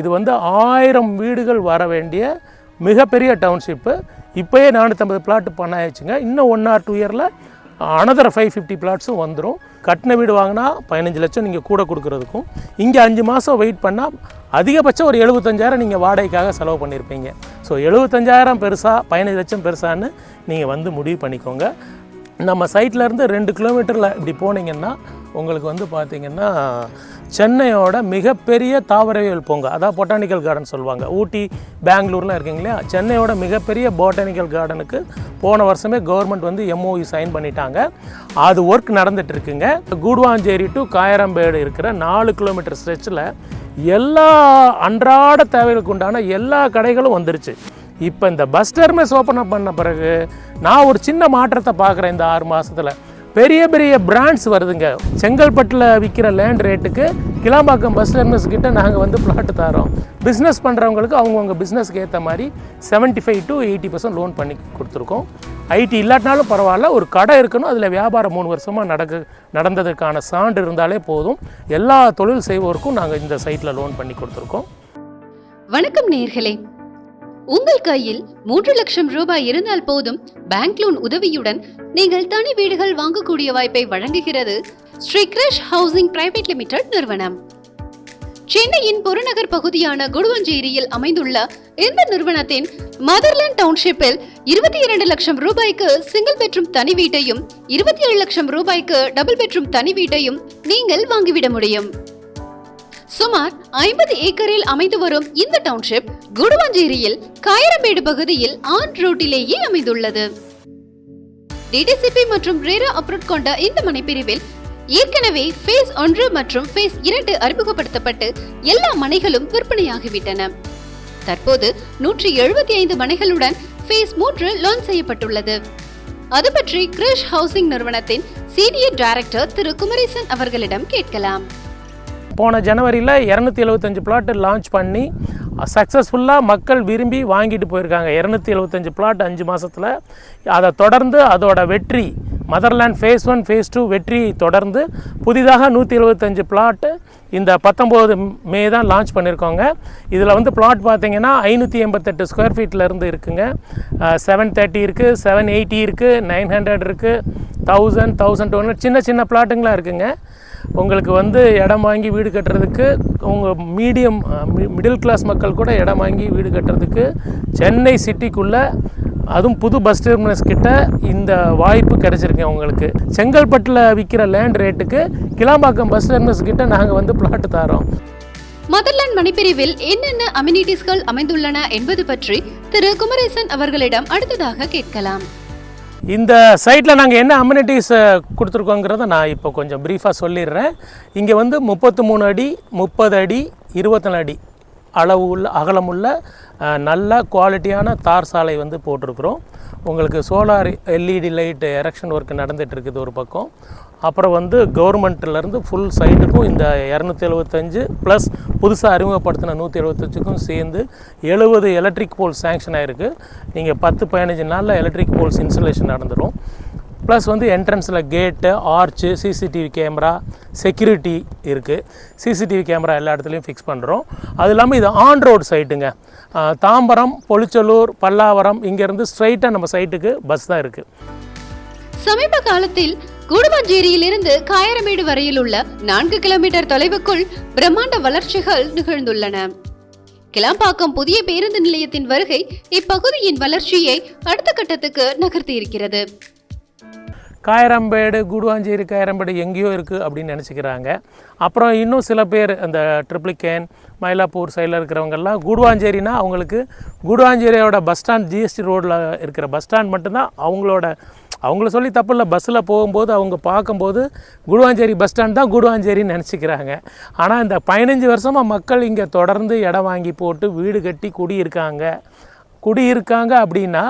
இது வந்து 1000 வீடுகள் வர வேண்டிய மிகப்பெரிய டவுன்ஷிப்பு. இப்போயே 450 பிளாட் பண்ணாயிடுச்சுங்க. இன்னும் 1 or 2 இயரில் அனதர் 550 பிளாட்ஸும் வந்துடும். கட்டின வீடு வாங்கினா 15 லட்சம் நீங்கள் கூட கொடுக்குறதுக்கும், இங்கே 5 மாதம் வெயிட் பண்ணால் அதிகபட்சம் ஒரு 75,000 நீங்கள் வாடகைக்காக செலவு பண்ணியிருப்பீங்க. ஸோ 75,000 பெருசா 15 லட்சம் பெருசான்னு நீங்கள் வந்து முடிவு பண்ணிக்கோங்க. நம்ம சைட்லேருந்து 2 கிலோமீட்டரில் இப்படி போனீங்கன்னா உங்களுக்கு வந்து பார்த்திங்கன்னா சென்னையோட மிகப்பெரிய தாவரவியல் பூங்கா, அதாவது பொட்டானிக்கல் கார்டன் சொல்லுவாங்க. ஊட்டி பெங்களூர்லாம் இருக்குங்க இல்லையா, சென்னையோட மிகப்பெரிய பொட்டானிக்கல் கார்டனுக்கு போன வருஷமே கவர்மெண்ட் வந்து MOU சைன் பண்ணிட்டாங்க. அது ஒர்க் நடந்துட்டு இருக்குங்க. கூடுவாஞ்சேரி டு காயரம்பேடு இருக்கிற 4 கிலோமீட்டர் ஸ்ட்ரெச்சில் எல்லா அன்றாட தேவைகளுக்கு உண்டான எல்லா கடைகளும் வந்துருச்சு. இப்போ இந்த பஸ் டெர்மினஸ் ஓப்பன் பண்ண பிறகு நான் ஒரு சின்ன மாற்றத்தை பார்க்குறேன். இந்த 6 மாதத்தில் பெரிய பெரிய பிராண்ட்ஸ் வருதுங்க. செங்கல்பட்டில் விற்கிற லேண்ட் ரேட்டுக்கு கிளாம்பாக்கம் பஸ் டெர்மினஸ் கிட்ட நாங்கள் வந்து பிளாட்டு தரோம். பிஸ்னஸ் பண்ணுறவங்களுக்கு அவங்கவுங்க பிஸ்னஸ்க்கு ஏற்ற மாதிரி 75 to 80% லோன் பண்ணி கொடுத்துருக்கோம். ஐடி இல்லாட்டினாலும் பரவாயில்ல, ஒரு கடை இருக்கணும், அதில் வியாபாரம் 3 வருஷமாக நடந்ததுக்கான சான்று இருந்தாலே போதும். எல்லா தொழில் செய்வோருக்கும் நாங்கள் இந்த சைட்டில் லோன் பண்ணி கொடுத்துருக்கோம். வணக்கம் நேயர்களே, உங்கள் கையில் 3 லட்சம் ரூபாய் இருந்தால் போதும் பேங்க் லோன் உதவியுடன் நீங்கள் தனி வீடுகள் வாங்கக்கூடிய வாய்ப்பை வழங்குகிறது Shri Krish housing private limited நிறுவனம். சென்னையின் புறநகர் பகுதியான குடுவஞ்சேரியில் அமைந்துள்ள இந்த நிறுவனத்தின் மதர்லேண்ட் டவுன்ஷிப்பில் 22 லட்சம் ரூபாய்க்கு சிங்கிள் பெட்ரூம் தனி வீட்டையும் 27 லட்சம் ரூபாய்க்கு டபுள் பெட்ரூம் தனி வீட்டையும் நீங்கள் வாங்கிவிட முடியும். சுமார் 50 ஏக்கரில் அமைந்து வரும் இந்த டவுன்ஷிப் குடுவஞ்சேரியில் காயரம்பேடு பகுதியில் ஆன் ரோட்டிலேயே அமைந்துள்ளது. டிடிசிபி மற்றும் ரேரா அப்ரூவ் கொண்ட இந்த மனைப்பிரிவில் ஏற்கனவே ஃபேஸ் 1 மற்றும் ஃபேஸ் 2 அறிமுகப்படுத்தப்பட்டு எல்லா மனைகளும் விற்பனையாகிவிட்டன. தற்போது 175 மனைகளுடன் ஃபேஸ் 3 லான்ச் செய்யப்பட்டுள்ளது. அது பற்றி கிரிஷ் ஹவுசிங் நிறுவனத்தின் சீனியர் டைரக்டர் திரு குமரேசன் அவர்களிடம் கேட்கலாம். போன ஜனவரியில் 275 பிளாட் லான்ச் பண்ணி சக்ஸஸ்ஃபுல்லாக மக்கள் விரும்பி வாங்கிட்டு போயிருக்காங்க. 275 பிளாட் 5 மாதத்தில். அதை தொடர்ந்து அதோட வெற்றி மதர்லேண்ட் ஃபேஸ் 1 ஃபேஸ் 2 வெற்றி தொடர்ந்து புதிதாக 175 பிளாட்டு இந்த 19 மே தான் லான்ச் பண்ணியிருக்கோங்க. இதில் வந்து பிளாட் பார்த்திங்கன்னா 588 ஸ்கொயர் ஃபீட்லேருந்து இருக்குங்க. 730 இருக்குது, 780 இருக்குது, 900 இருக்குது, 1000, 1200 சின்ன சின்ன பிளாட்டுங்களாம் இருக்குங்க. உங்களுக்கு வந்து இடம் வாங்கி வீடு கட்டுறதுக்கு, உங்கள் மிடில் கிளாஸ் மக்கள் கூட இடம் வாங்கி வீடு கட்டுறதுக்கு சென்னை சிட்டிக்குள்ளே, அதுவும் புது பஸ் டெர்மினஸ் கிட்ட இந்த வாய்ப்பு கிடைச்சிருக்கு உங்களுக்கு. செங்கல்பட்டில் விற்கிற லேண்ட் ரேட்டுக்கு கிளாம்பாக்கம் பஸ் டெர்மினஸ் கிட்ட நாங்கள் வந்து பிளாட் தரோம். மதர்லேண்ட் மணிப்பிரிவில் என்னென்ன அமினிட்டிஸ்கள் அமைந்துள்ளன என்பது பற்றி திரு குமரேசன் அவர்களிடம் அடுத்ததாக கேட்கலாம். இந்த சைட்டில் நாங்கள் என்ன அம்யூனிட்டிஸ் கொடுத்துருக்கோங்கிறத நான் இப்போ கொஞ்சம் ப்ரீஃபாக சொல்லிடுறேன். இங்கே வந்து 33 அடி, 30 அடி, 24 அடி அளவு உள்ள அகலமுள்ள நல்ல குவாலிட்டியான தார் சாலை வந்து போட்டிருக்கிறோம். உங்களுக்கு solar LED light erection work நடந்துகிட்ருக்குது ஒரு பக்கம். அப்புறம் வந்து கவர்மெண்ட்லேருந்து ஃபுல் சைட்டுக்கும் இந்த 275 ப்ளஸ் புதுசாக அறிமுகப்படுத்தின 175க்கும் சேர்ந்து 70 எலக்ட்ரிக் போல்ஸ் சேங்ஷன் ஆகிருக்கு. நீங்கள் 10-15 நாளில் எலக்ட்ரிக் போல்ஸ் இன்ஸ்டலேஷன் நடந்துடும். ப்ளஸ் வந்து என்ட்ரன்ஸில் கேட்டு, ஆர்ச்சு, CCTV கேமரா, செக்யூரிட்டி இருக்குது. CCTV கேமரா எல்லா இடத்துலையும் ஃபிக்ஸ் பண்ணுறோம். அது இல்லாமல் இது ஆன் ரோடு சைட்டுங்க. தாம்பரம், பொலிச்சலூர், பல்லாவரம் இங்கேருந்து ஸ்ட்ரைட்டாக நம்ம சைட்டுக்கு பஸ் தான் இருக்குது. சமீப காலத்தில் கூடுவாஞ்சேரியிலிருந்து காயரமேடு வரையில் உள்ள 4 கிலோமீட்டர் தொலைவுக்குள் பிரம்மாண்ட வளர்ச்சிகள் நிகழ்ந்துள்ளன. கிளாம்பாக்கம் புதிய பேருந்து நிலையத்தின் வருகை இப்பகுதியின் வளர்ச்சியை அடுத்த கட்டத்துக்கு நகர்த்தி இருக்கிறது. காயரம்பேடு, கூடுவாஞ்சேரி காயரம்பேடு எங்கேயோ இருக்குது அப்படின்னு நினச்சிக்கிறாங்க. அப்புறம் இன்னும் சில பேர் அந்த ட்ரிப்ளிகேன், மயிலாப்பூர் சைடில் இருக்கிறவங்கெல்லாம் கூடுவாஞ்சேரினா அவங்களுக்கு கூடுவாஞ்சேரியோட பஸ் ஸ்டாண்ட், GST ரோடில் இருக்கிற பஸ் ஸ்டாண்ட் மட்டும்தான் அவங்கள சொல்லி தப்பு இல்லை. பஸ்ஸில் போகும்போது அவங்க பார்க்கும்போது கூடுவாஞ்சேரி பஸ் ஸ்டாண்ட் தான் கூடுவாஞ்சேரின்னு நினச்சிக்கிறாங்க. ஆனால் இந்த 15 வருஷமாக மக்கள் இங்கே தொடர்ந்து இடம் வாங்கி போட்டு வீடு கட்டி குடியிருக்காங்க அப்படின்னா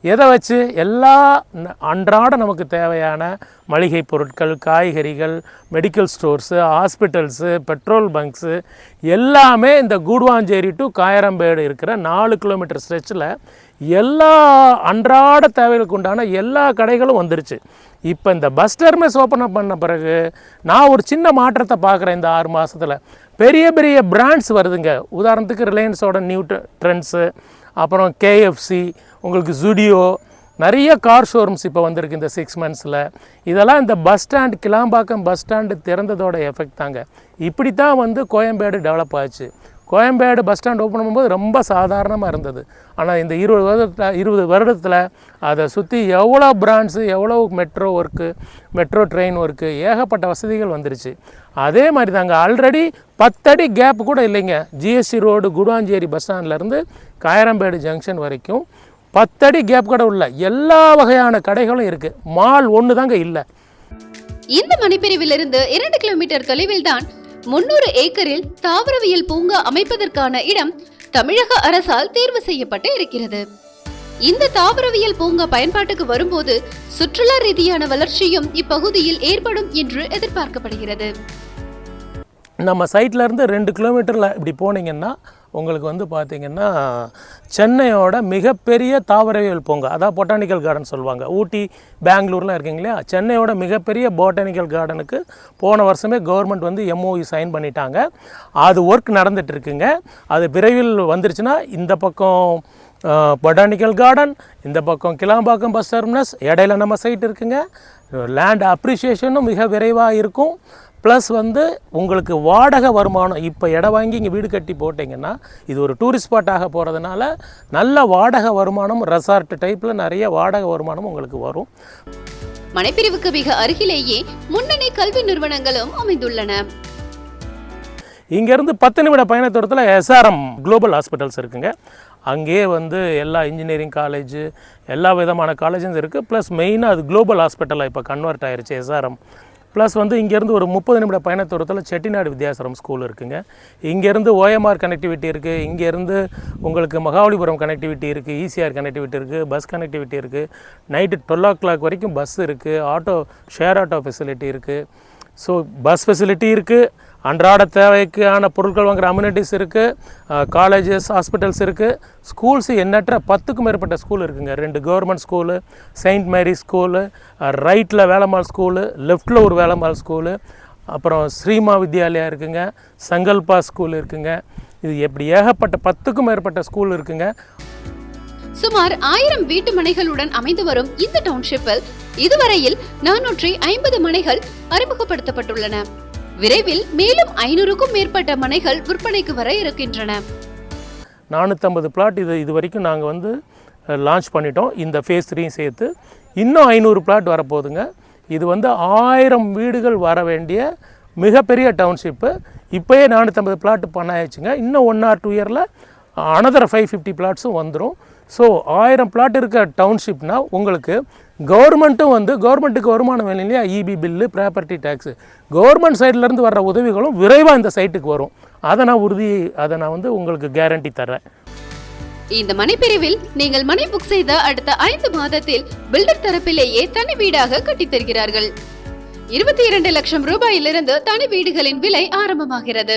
எதை வச்சு எல்லா அன்றாட நமக்கு தேவையான மளிகை பொருட்கள், காய்கறிகள், medical stores, hospitals, petrol punks எல்லாமே இந்த கூடுவாஞ்சேரி டு காயரம்பேடு இருக்கிற 4 கிலோமீட்டர் ஸ்ட்ரெச்சில் எல்லா அன்றாட தேவைகளுக்கு உண்டான எல்லா கடைகளும் வந்துருச்சு. இப்போ இந்த பஸ் டெர்மினஸ் ஓப்பன் அப் பண்ண பிறகு நான் ஒரு சின்ன மாற்றத்தை பார்க்குறேன். இந்த 6 மாதத்தில் பெரிய பெரிய பிராண்ட்ஸ் வருதுங்க. உதாரணத்துக்கு ரிலையன்ஸோட நியூ ட்ரெண்ட்ஸு, அப்புறம் கேஎஃப்சி, உங்களுக்கு ஜுடியோ, நிறைய கார் ஷோரூம்ஸ் இப்போ வந்திருக்கு இந்த 6 மந்த்ஸில். இதெல்லாம் இந்த bus stand, Kilambakkam bus stand திறந்ததோட எஃபெக்ட் தாங்க. இப்படி தான் வந்து கோயம்பேடு டெவலப் ஆச்சு. கோயம்பேடு பஸ் ஸ்டாண்ட் ஓப்பன் பண்ணும்போது ரொம்ப சாதாரணமாக இருந்தது. ஆனால் இந்த 20 வருடத்தில் அதை சுற்றி எவ்வளோ பிராண்ட்ஸு, எவ்வளோ metro work, metro train work, ஏகப்பட்ட வசதிகள் வந்துருச்சு. அதே மாதிரி தாங்க ஆல்ரெடி 10 அடி கேப் கூட இல்லைங்க. ஜிஎஸ்டி ரோடு கூடுவாஞ்சேரி பஸ் ஸ்டாண்ட்லேருந்து காயரம்பேடு ஜங்ஷன் வரைக்கும் 10 அடி கேப் கூட உள்ள எல்லா வகையான கடைகளும் இருக்குது. மால் ஒன்று தாங்க இல்லை. இந்த மனைப்பிரிவிலிருந்து 2 கிலோமீட்டர் தொலைவில் தான் 300 ஏக்கரில் தாவரவியல் பூங்கா அமைப்பதற்கான இடம் தமிழக அரசால் தேர்வு செய்யப்பட்டு இருக்கிறது. இந்த தாவரவியல் பூங்கா பயன்பாட்டுக்கு வரும்போது சுற்றுலா ரீதியான வளர்ச்சியும் இப்பகுதியில் ஏற்படும் என்று எதிர்பார்க்கப்படுகிறது. நம்ம சைட்லேருந்து 2 கிலோமீட்டரில் இப்படி போனீங்கன்னா உங்களுக்கு வந்து பார்த்திங்கன்னா சென்னையோட மிகப்பெரிய தாவரவியல் பூங்கா, அதாவது பொட்டானிக்கல் கார்டன் சொல்லுவாங்க. ஊட்டி, பெங்களூர்லாம் இருக்கீங்க இல்லையா, சென்னையோட மிகப்பெரிய பொட்டானிக்கல் கார்டனுக்கு போன வருஷமே கவர்மெண்ட் வந்து MOU சைன் பண்ணிட்டாங்க. அது ஒர்க் நடந்துகிட்ருக்குங்க. அது விரைவில் வந்துருச்சுன்னா இந்த பக்கம் பொட்டானிக்கல் கார்டன், இந்த பக்கம் கிளாம்பாக்கம் பஸ் டெர்மினஸ், இடையில நம்ம சைட் இருக்குங்க. லேண்ட் அப்ரிஷியேஷனும் மிக விரைவாக இருக்கும். ப்ளஸ் வந்து உங்களுக்கு வாடகை வருமானம், இப்போ இடம் வாங்கி இங்கே வீடு கட்டி போட்டிங்கன்னா இது ஒரு டூரிஸ்ட் ஸ்பாட்டாக போகிறதுனால நல்ல வாடகை வருமானம், ரெசார்ட் டைப்பில் நிறைய வாடகை வருமானம் உங்களுக்கு வரும். மனைப்பிரிவுக்கு மிக அருகிலேயே முன்னணி கல்வி நிறுவனங்களும் அமைந்துள்ளன. இங்கேருந்து 10 நிமிட பயண தூரத்தில் SRM குளோபல் ஹாஸ்பிட்டல்ஸ் இருக்குங்க. அங்கேயே வந்து எல்லா இன்ஜினியரிங் காலேஜு, எல்லா விதமான காலேஜும் இருக்குது. ப்ளஸ் மெயினாக அது குளோபல் ஹாஸ்பிட்டலாக இப்போ கன்வெர்ட் ஆகிருச்சு SRM. ப்ளஸ் வந்து இங்கேருந்து ஒரு 30 நிமிட பயண தூரத்தில் செட்டிநாடு வித்யாசரம் ஸ்கூல் இருக்குங்க. இங்கேருந்து OMR கனெக்டிவிட்டி இருக்குது. இங்கேருந்து உங்களுக்கு மகாபலிபுரம் கனெக்டிவிட்டி இருக்குது, ECR கனெக்டிவிட்டி இருக்குது, பஸ் கனெக்டிவிட்டி இருக்குது. நைட்டு 12 o'clock வரைக்கும் பஸ் இருக்குது. ஷேர் ஆட்டோ ஃபெசிலிட்டி இருக்குது. ஸோ பஸ் ஃபெசிலிட்டி இருக்குது. அன்றாட தேவைக்கான பொருட்கள் வாங்குகிற அம்யூனிட்டிஸ் இருக்குது. காலேஜஸ், ஹாஸ்பிட்டல்ஸ் இருக்குது. ஸ்கூல்ஸு எண்ணற்ற 10க்கும் மேற்பட்ட ஸ்கூல் இருக்குங்க. 2 கவர்மெண்ட் ஸ்கூலு, செயின்ட் மேரி ஸ்கூலு, ரைட்டில் வேலம்மாள் ஸ்கூலு, லெஃப்டில் ஒரு வேலம்மாள் ஸ்கூலு, அப்புறம் ஸ்ரீமா வித்யாலயா இருக்குங்க, சங்கல்பா ஸ்கூல் இருக்குங்க. இது எப்படி ஏகப்பட்ட 10க்கும் மேற்பட்ட ஸ்கூல் இருக்குங்க. சுமார் 1000 வீட்டு மனைகளுடன் அமைந்து வரும் இந்த டவுன்ஷிப்பில் இதுவரையில் 450 மனைகள் அறிமுகப்படுத்தப்பட்டுள்ளன. விரைவில் மேலும் 500க்கும் மேற்பட்ட மனைகள் விற்பனைக்கு வர இருக்கின்றன. 450 பிளாட் இது வரைக்கும் நாங்கள் வந்து லான்ச் பண்ணிட்டோம். இந்த ஃபேஸ் 3 சேர்த்து இன்னும் 500 பிளாட் வரப்போகுதுங்க. இது வந்து 1000 வீடுகள் வர வேண்டிய மிகப்பெரிய டவுன்ஷிப்பு. இப்போயே 450 பிளாட் பண்ணாயிடுச்சுங்க. இன்னும் 1 or 2 இயரில் அனதர் 550 பிளாட்ஸும் வந்துடும். ஸோ 1000 பிளாட் இருக்க டவுன்ஷிப்னால் உங்களுக்கு கவர்மெண்ட்டுக்கு வருமானம் வேணும் இல்லையா, EB bill, property tax, government சைட்லேருந்து வர்ற உதவிகளும் விரைவாக இந்த சைட்டுக்கு வரும். அதை நான் வந்து உங்களுக்கு கேரண்டி தரேன். இந்த மனைப்பிரிவில் நீங்கள் மனை புக் செய்த அடுத்த 5 மாதத்தில் பில்டர் தரப்பிலேயே தனி வீடாக கட்டித்தருகிறார்கள். 22 லட்சம் ரூபாயிலிருந்து தனி வீடுகளின் விலை ஆரம்பமாகிறது.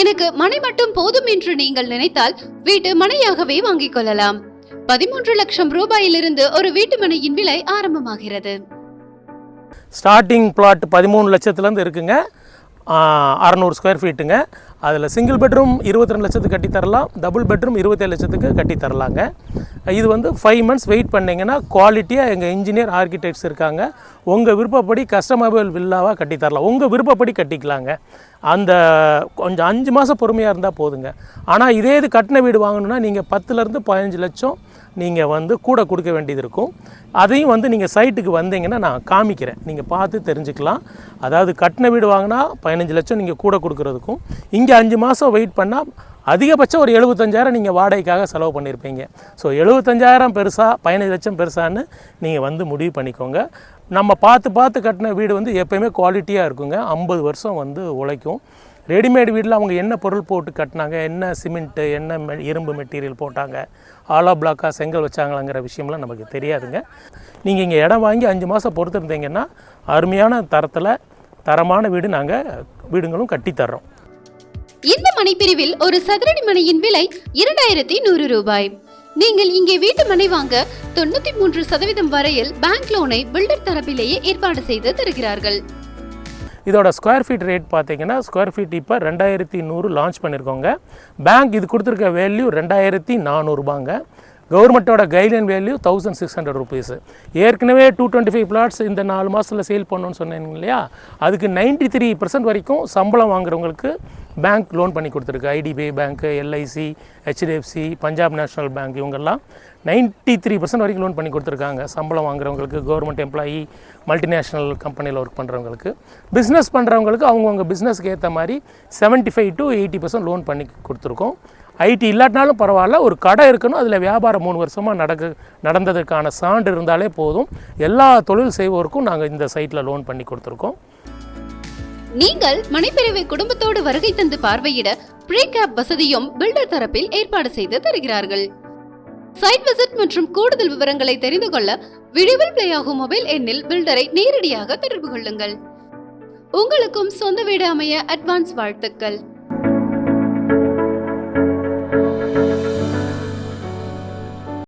எனக்கு மனை மட்டும் போதும் என்று நீங்கள் நினைத்தால் வீட்டு மனையாகவே வாங்கிக் கொள்ளலாம். 13 லட்சம் ரூபாயிலிருந்து ஒரு வீட்டு மனையின் விலை ஆரம்பமாகிறது. ஸ்டார்டிங் பிளாட் 13 லட்சத்துலேருந்து இருக்குங்க. 600 ஸ்கொயர் ஃபீட்டுங்க. அதில் சிங்கிள் பெட்ரூம் 22 லட்சத்துக்கு கட்டித்தரலாம், டபுள் பெட்ரூம் 27 லட்சத்துக்கு கட்டித்தரலாங்க. இது வந்து 5 months வெயிட் பண்ணிங்கன்னா குவாலிட்டியாக எங்கள் இன்ஜினியர், ஆர்கிடெக்ட்ஸ் இருக்காங்க. உங்கள் விருப்பப்படி கஸ்டமபிள் வில்லாவாக கட்டித்தரலாம். உங்கள் விருப்பப்படி கட்டிக்கலாங்க. அந்த கொஞ்சம் 5 மாதம் பொறுமையாக இருந்தால் போதுங்க. ஆனால் இதே இது கட்டின வீடு வாங்கணுன்னா நீங்கள் 10லேருந்து 15 லட்சம் நீங்கள் வந்து கூட கொடுக்க வேண்டியது இருக்கும். அதையும் வந்து நீங்கள் சைட்டுக்கு வந்தீங்கன்னா நான் காமிக்கிறேன், நீங்கள் பார்த்து தெரிஞ்சுக்கலாம். அதாவது கட்டின வீடு வாங்கினா 15 லட்சம் நீங்கள் கூட கொடுக்குறதுக்கும், இங்கே 5 மாதம் வெயிட் பண்ணால் அதிகபட்சம் ஒரு 75,000 நீங்கள் வாடகைக்காக செலவு பண்ணியிருப்பீங்க. ஸோ 75,000 பெருசா 15 லட்சம் பெருசான்னு நீங்கள் வந்து முடிவு பண்ணிக்கோங்க. நம்ம பார்த்து கட்டின வீடு வந்து எப்போயுமே குவாலிட்டியாக இருக்குங்க. 50 வருஷம் வந்து உழைக்கும். ரெடிமேட் வீட்டில் அவங்க என்ன பொருள் போட்டு கட்டினாங்க, என்ன சிமெண்ட்டு, என்ன இரும்பு மெட்டீரியல் போட்டாங்க, ஆலோ பிளாக்காக செங்கல் வச்சாங்களாங்கிற விஷயம்லாம் நமக்கு தெரியாதுங்க. நீங்கள் இங்கே இடம் வாங்கி 5 மாதம் பொறுத்திருந்தீங்கன்னா அருமையான தரமான வீடுங்களும் கட்டித்தர்றோம். இந்த மனைப்பிரிவில் ஒரு சதுரடி மனையின் விலை 2100 ரூபாய். நீங்கள் இங்கே வீட்டு மனை வாங்க 93% வரையில் பேங்க் லோனை பில்டர் தரப்பிலேயே ஏற்பாடு செய்து தருகிறார்கள். இதோட ஸ்கொயர் ஃபீட் ரேட் பார்த்தீங்கன்னா ஸ்கொயர் ஃபீட் இப்போ 2100 லான்ச் பண்ணியிருக்கோங்க. பேங்க் இது கொடுத்துருக்க வேல்யூ 2400 ரூபாங்க. கவர்மெண்ட்டோட கைட்லைன் வேல்யூ 1600 ருபீஸு. ஏற்கனவே 225 பிளாட்ஸ் இந்த 4 மாதத்தில் சேல் பண்ணணும்னு சொன்னேங்க இல்லையா, அதுக்கு 93% வரைக்கும் சம்பளம் வாங்குறவங்களுக்கு பேங்க் லோன் பண்ணி கொடுத்துருக்கு. IDBI bank, LIC, HDFC, Punjab national bank இவங்கெல்லாம் 93% வரைக்கும் லோன் பண்ணி கொடுத்துருக்காங்க. சம்பளம் வாங்குறவங்களுக்கு, கவர்மெண்ட் எம்ப்ளாயி, மல்டிநேஷ்னல் கம்பெனியில் ஒர்க் பண்ணுறவங்களுக்கு, பிஸ்னஸ் பண்ணுறவங்களுக்கு அவங்கவுங்க பிஸ்னஸ்க்கு ஏற்ற மாதிரி 75 to 80% லோன் பண்ணி கொடுத்துருக்கோம். ஐடி இல்லாட்டினாலும் பரவாயில்ல, ஒரு கடை இருக்கணும், அதில் வியாபாரம் 3 வருஷமாக நடந்ததுக்கான சான்று இருந்தாலே போதும். எல்லா தொழில் செய்வோருக்கும் நாங்கள் இந்த சைட்டில் லோன் பண்ணி கொடுத்துருக்கோம். நீங்கள் மனைப்பிரிவை குடும்பத்தோடு வருகை தந்து பார்வையிட ப்ரீ கேப் வசதியும் பில்டர் தரப்பில் ஏற்பாடு செய்து தருகிறார்கள். சைட் விசிட் மற்றும் கூடுதல் விவரங்களை தெரிந்து கொள்ள வீடியோவில் பிளே ஆகும் மொபைல் எண்ணில் பில்டரை நேரடியாக தொடர்பு கொள்ளுங்கள். உங்களுக்கும் சொந்த வீடு அமைய அட்வான்ஸ் வாழ்த்துக்கள்.